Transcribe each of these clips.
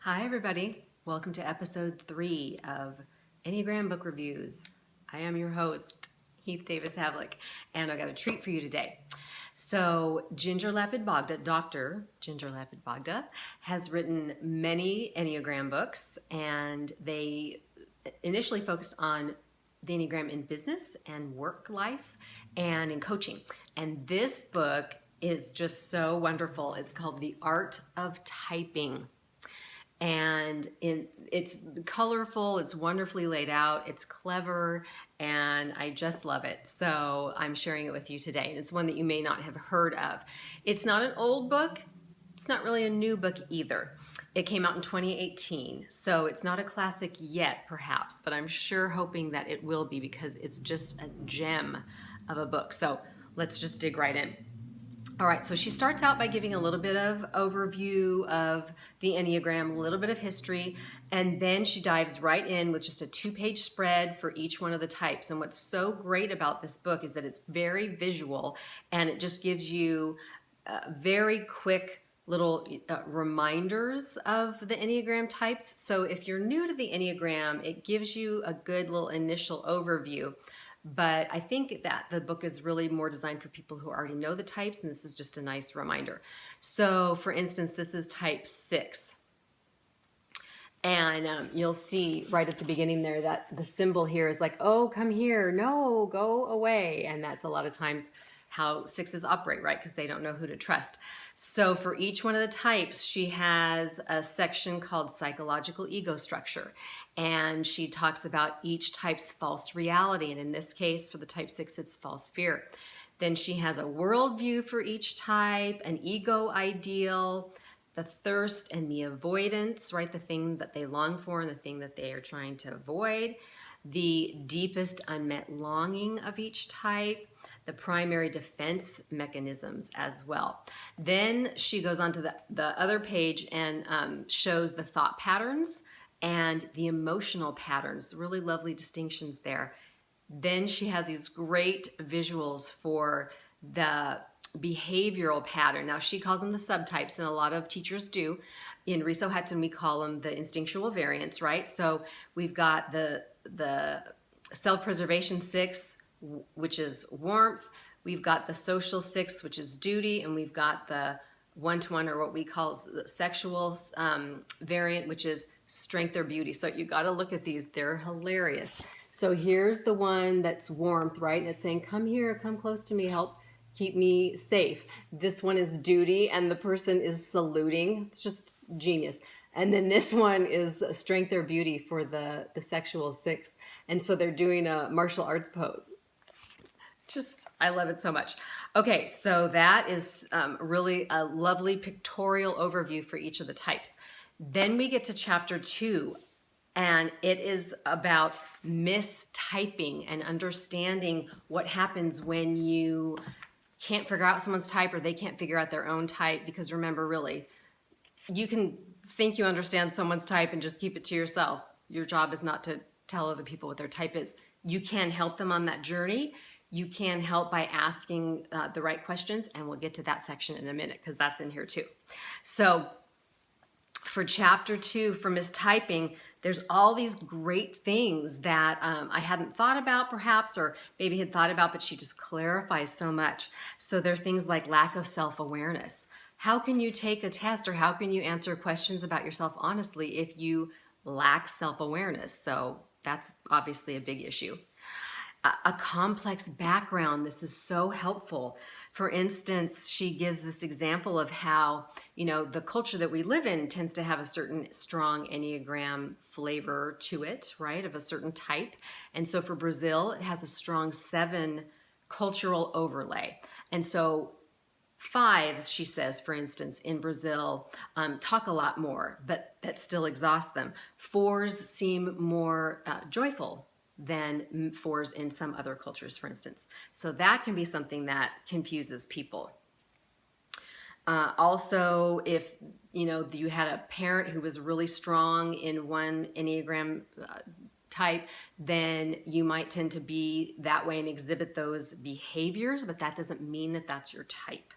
Hi, everybody. Welcome to episode 3 of Enneagram Book Reviews. I am your host, Heath Davis Havlick, and I got a treat for you today. So, Dr. Ginger Lapid-Bogda, has written many Enneagram books, and they initially focused on the Enneagram in business and work life and in coaching. And this book is just so wonderful. It's called The Art of Typing. And it's colorful, it's wonderfully laid out, it's clever, and I just love it. So I'm sharing it with you today. It's one that you may not have heard of. It's not an old book. It's not really a new book either. It came out in 2018, so it's not a classic yet, perhaps, but I'm sure hoping that it will be because it's just a gem of a book. So let's just dig right in. All right, so she starts out by giving a little bit of overview of the Enneagram, a little bit of history, and then she dives right in with just a 2-page spread for each one of the types. And what's so great about this book is that it's very visual, and it just gives you very quick little reminders of the Enneagram types. So if you're new to the Enneagram, it gives you a good little initial overview. But I think that the book is really more designed for people who already know the types, and this is just a nice reminder. So, for instance, this is type 6. And you'll see right at the beginning there that the symbol here is like, oh, come here, no, go away. And that's a lot of times how 6s operate, right? Because they don't know who to trust. So for each one of the types, she has a section called psychological ego structure. And she talks about each type's false reality. And in this case, for the type 6, it's false fear. Then she has a worldview for each type, an ego ideal, the thirst and the avoidance, right? The thing that they long for and the thing that they are trying to avoid, the deepest unmet longing of each type, the primary defense mechanisms as well. Then she goes on to the other page and shows the thought patterns and the emotional patterns, really lovely distinctions there. Then she has these great visuals for the behavioral pattern. Now she calls them the subtypes, and a lot of teachers do. In Riso Hudson, we call them the instinctual variants, right? So we've got the self-preservation 6, which is warmth. We've got the social 6, which is duty, and we've got the one-to-one, or what we call the sexual variant, which is strength or beauty. So you got to look at these. They're hilarious. So here's the one that's warmth, right? And it's saying, come here, come close to me, help keep me safe. This one is duty, and the person is saluting. It's just genius. And then this one is strength or beauty for the sexual 6. And so they're doing a martial arts pose. Just, I love it so much. Okay, so that is really a lovely pictorial overview for each of the types. Then we get to chapter 2, and it is about mistyping and understanding what happens when you can't figure out someone's type or they can't figure out their own type. Because remember, really, you can think you understand someone's type and just keep it to yourself. Your job is not to tell other people what their type is. You can help them on that journey. You can help by asking the right questions, and we'll get to that section in a minute because that's in here too. So for chapter 2, for mistyping, there's all these great things that I hadn't thought about perhaps, or maybe had thought about, but she just clarifies so much. So there are things like lack of self-awareness. How can you take a test, or how can you answer questions about yourself honestly if you lack self-awareness? So that's obviously a big issue. A complex background. This is so helpful. For instance, she gives this example of how, the culture that we live in tends to have a certain strong Enneagram flavor to it, right, of a certain type. And so for Brazil, it has a strong 7 cultural overlay. And so 5s, she says, for instance, in Brazil, talk a lot more, but that still exhausts them. 4s seem more joyful than 4s in some other cultures, for instance. So that can be something that confuses people. Also, if you had a parent who was really strong in one Enneagram type, then you might tend to be that way and exhibit those behaviors, but that doesn't mean that that's your type.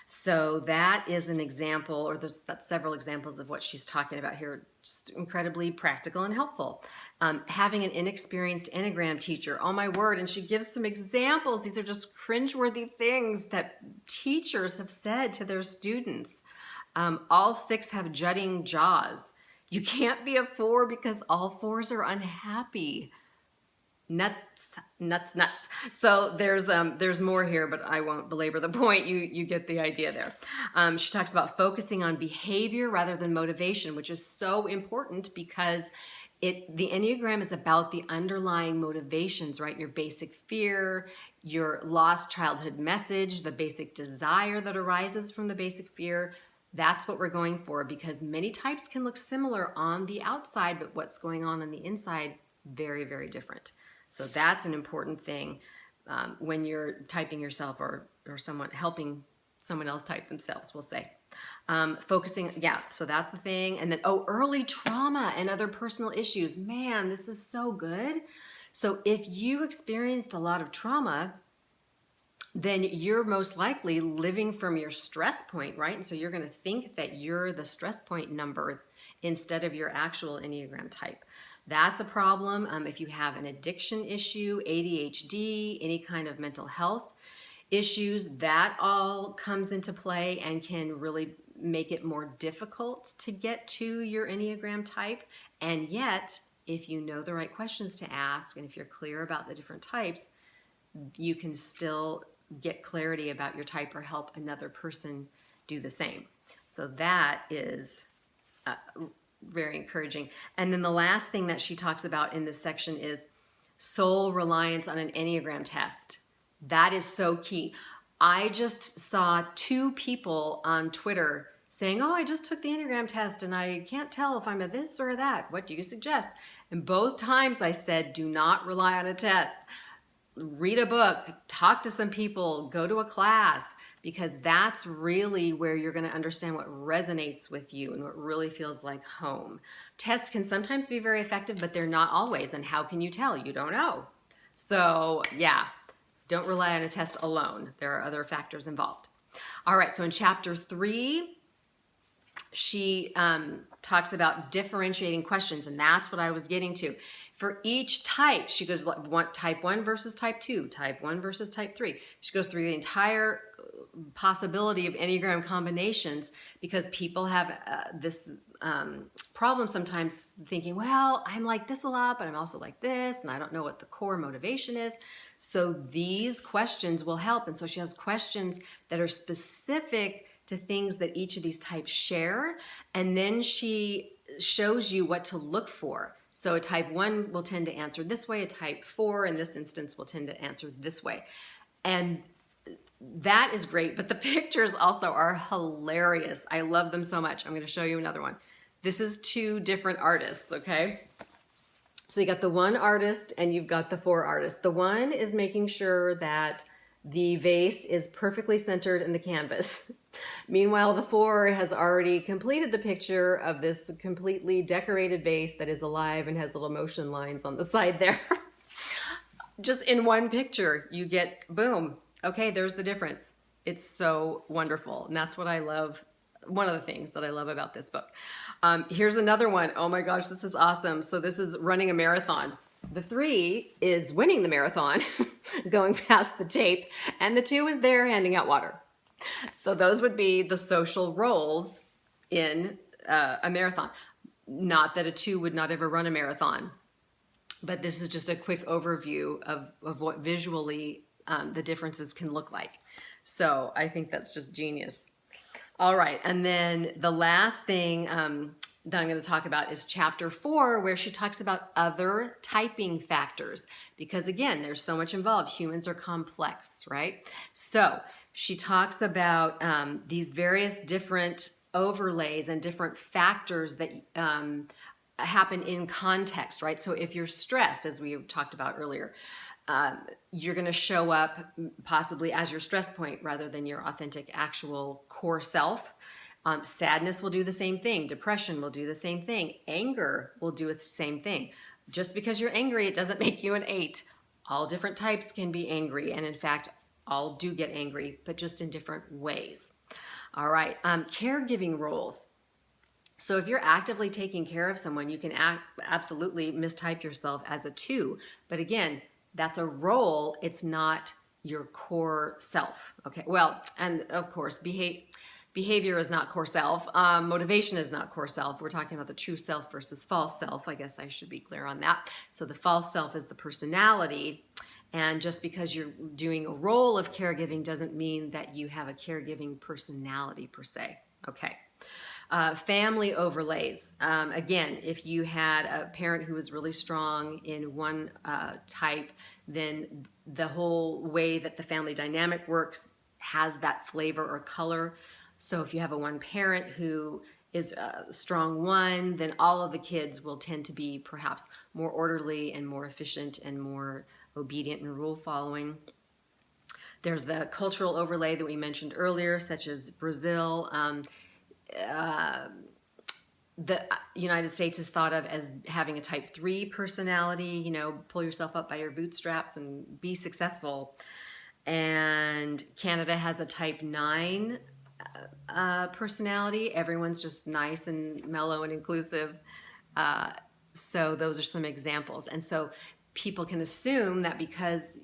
So that is an example, or that's several examples of what she's talking about here. Just incredibly practical and helpful. Having an inexperienced Enneagram teacher, oh my word, and she gives some examples. These are just cringeworthy things that teachers have said to their students. All 6 have jutting jaws. You can't be a 4 because all 4s are unhappy. Nuts. So there's more here, but I won't belabor the point. You get the idea there. She talks about focusing on behavior rather than motivation, which is so important because the Enneagram is about the underlying motivations, right? Your basic fear, your lost childhood message, the basic desire that arises from the basic fear. That's what we're going for, because many types can look similar on the outside, but what's going on the inside is very, very different. So that's an important thing when you're typing yourself or someone helping someone else type themselves, we'll say. Focusing, yeah, so that's the thing. And then, early trauma and other personal issues. Man, this is so good. So if you experienced a lot of trauma, then you're most likely living from your stress point, right? And so you're going to think that you're the stress point number instead of your actual Enneagram type. That's a problem. If you have an addiction issue, ADHD, any kind of mental health issues, that all comes into play and can really make it more difficult to get to your Enneagram type. And yet, if you know the right questions to ask, and if you're clear about the different types, you can still get clarity about your type or help another person do the same. So that is very encouraging. And then the last thing that she talks about in this section is sole reliance on an Enneagram test. That is so key. I just saw 2 people on Twitter saying, I just took the Enneagram test and I can't tell if I'm a this or a that. What do you suggest? And both times I said, do not rely on a test. Read a book, talk to some people, go to a class, because that's really where you're going to understand what resonates with you and what really feels like home. Tests can sometimes be very effective, but they're not always. And how can you tell? You don't know. So yeah, don't rely on a test alone. There are other factors involved. All right, so in chapter 3, she talks about differentiating questions, and that's what I was getting to. For each type, she goes, type 1 versus type 2, type 1 versus type 3. She goes through the entire possibility of Enneagram combinations, because people have this problem sometimes thinking, well, I'm like this a lot, but I'm also like this, and I don't know what the core motivation is. So these questions will help. And so she has questions that are specific to things that each of these types share. And then she shows you what to look for. So a type 1 will tend to answer this way. A type 4 in this instance will tend to answer this way. And that is great. But the pictures also are hilarious. I love them so much. I'm going to show you another one. This is 2 different artists, okay? So you got the 1 artist and you've got the 4 artists. The 1 is making sure that the vase is perfectly centered in the canvas. Meanwhile, the 4 has already completed the picture of this completely decorated vase that is alive and has little motion lines on the side there. Just in one picture, you get, boom. Okay, there's the difference. It's so wonderful. And that's what I love. One of the things that I love about this book. Here's another one. Oh my gosh, this is awesome. So this is running a marathon. The 3 is winning the marathon, going past the tape, and the 2 is there handing out water. So those would be the social roles in a marathon. Not that a 2 would not ever run a marathon, but this is just a quick overview of what visually the differences can look like. So I think that's just genius. All right, and then the last thing that I'm going to talk about is chapter 4, where she talks about other typing factors. Because again, there's so much involved. Humans are complex, right? So she talks about these various different overlays and different factors that happen in context, right? So if you're stressed, as we talked about earlier, you're going to show up possibly as your stress point rather than your authentic, actual core self. Sadness will do the same thing. Depression will do the same thing. Anger will do the same thing. Just because you're angry, it doesn't make you an 8. All different types can be angry. And in fact, all do get angry, but just in different ways. All right, caregiving roles. So if you're actively taking care of someone, you can absolutely mistype yourself as a 2. But again, that's a role. It's not your core self. Okay, well, and of course, behavior is not core self. Motivation is not core self. We're talking about the true self versus false self. I guess I should be clear on that. So the false self is the personality. And just because you're doing a role of caregiving doesn't mean that you have a caregiving personality per se. Okay. Family overlays. Again, if you had a parent who was really strong in one type, then the whole way that the family dynamic works has that flavor or color. So if you have a one parent who is a strong 1, then all of the kids will tend to be perhaps more orderly and more efficient and more obedient and rule following. There's the cultural overlay that we mentioned earlier, such as Brazil. The United States is thought of as having a type 3 personality, pull yourself up by your bootstraps and be successful. And Canada has a type 9 personality. Everyone's just nice and mellow and inclusive. So those are some examples. And so people can assume that because,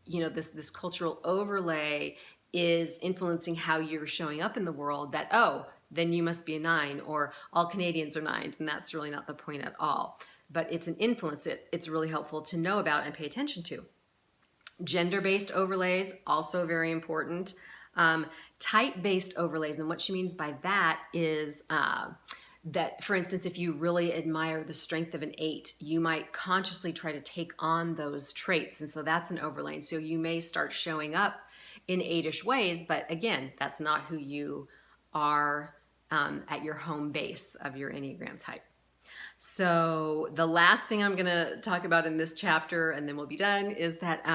this cultural overlay is influencing how you're showing up in the world, that, then you must be a 9, or all Canadians are 9s, and that's really not the point at all. But it's an influence it's really helpful to know about and pay attention to. Gender-based overlays, also very important. Type-based overlays, and what she means by that is that, for instance, if you really admire the strength of an 8, you might consciously try to take on those traits, and so that's an overlay. And so you may start showing up in 8-ish ways, but again, that's not who you are at your home base of your Enneagram type. So the last thing I'm going to talk about in this chapter, and then we'll be done, is that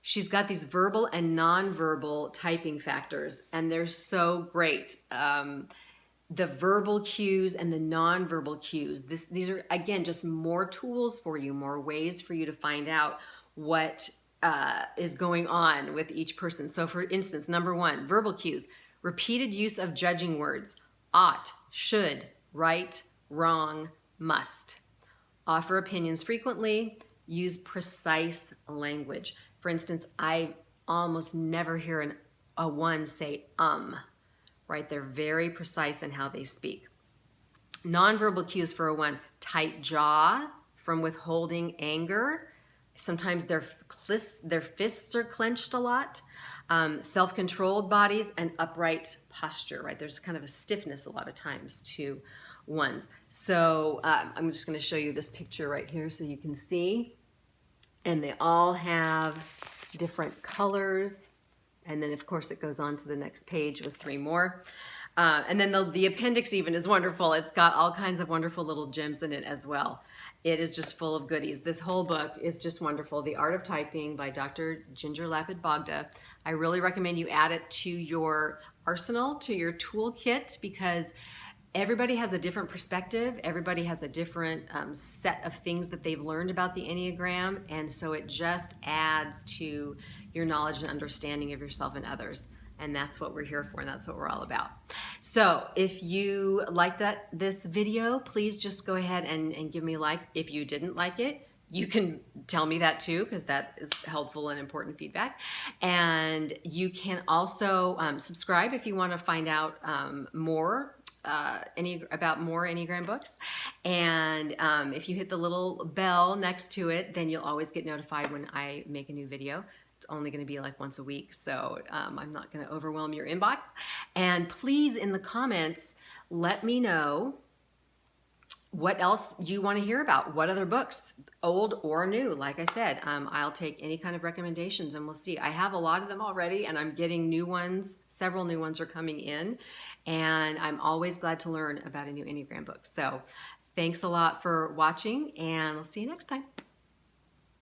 she's got these verbal and nonverbal typing factors, and they're so great. The verbal cues and the nonverbal cues. These are, again, just more tools for you, more ways for you to find out what is going on with each person. So for instance, number 1, verbal cues. Repeated use of judging words: ought, should, right, wrong, must. Offer opinions frequently. Use precise language. For instance, I almost never hear a 1 say right? They're very precise in how they speak. Nonverbal cues for a 1: tight jaw from withholding anger. Sometimes their fists are clenched a lot. Self-controlled bodies and upright posture, right? There's kind of a stiffness a lot of times to 1s. So I'm just going to show you this picture right here so you can see. And they all have different colors. And then, of course, it goes on to the next page with 3 more. And then the appendix even is wonderful. It's got all kinds of wonderful little gems in it as well. It is just full of goodies. This whole book is just wonderful. The Art of Typing by Dr. Ginger Lapid-Bogda. I really recommend you add it to your arsenal, to your toolkit, because everybody has a different perspective. Everybody has a different set of things that they've learned about the Enneagram. And so it just adds to your knowledge and understanding of yourself and others. And that's what we're here for, and that's what we're all about. So if you like this video, please just go ahead and give me a like. If you didn't like it, you can tell me that too, because that is helpful and important feedback. And you can also subscribe if you want to find out more about more Enneagram books. And if you hit the little bell next to it, then you'll always get notified when I make a new video. It's only going to be like once a week, so I'm not going to overwhelm your inbox. And please, in the comments, let me know what else you want to hear about. What other books, old or new? Like I said, I'll take any kind of recommendations, and we'll see. I have a lot of them already, and I'm getting new ones. Several new ones are coming in, and I'm always glad to learn about a new Enneagram book. So thanks a lot for watching, and I'll see you next time.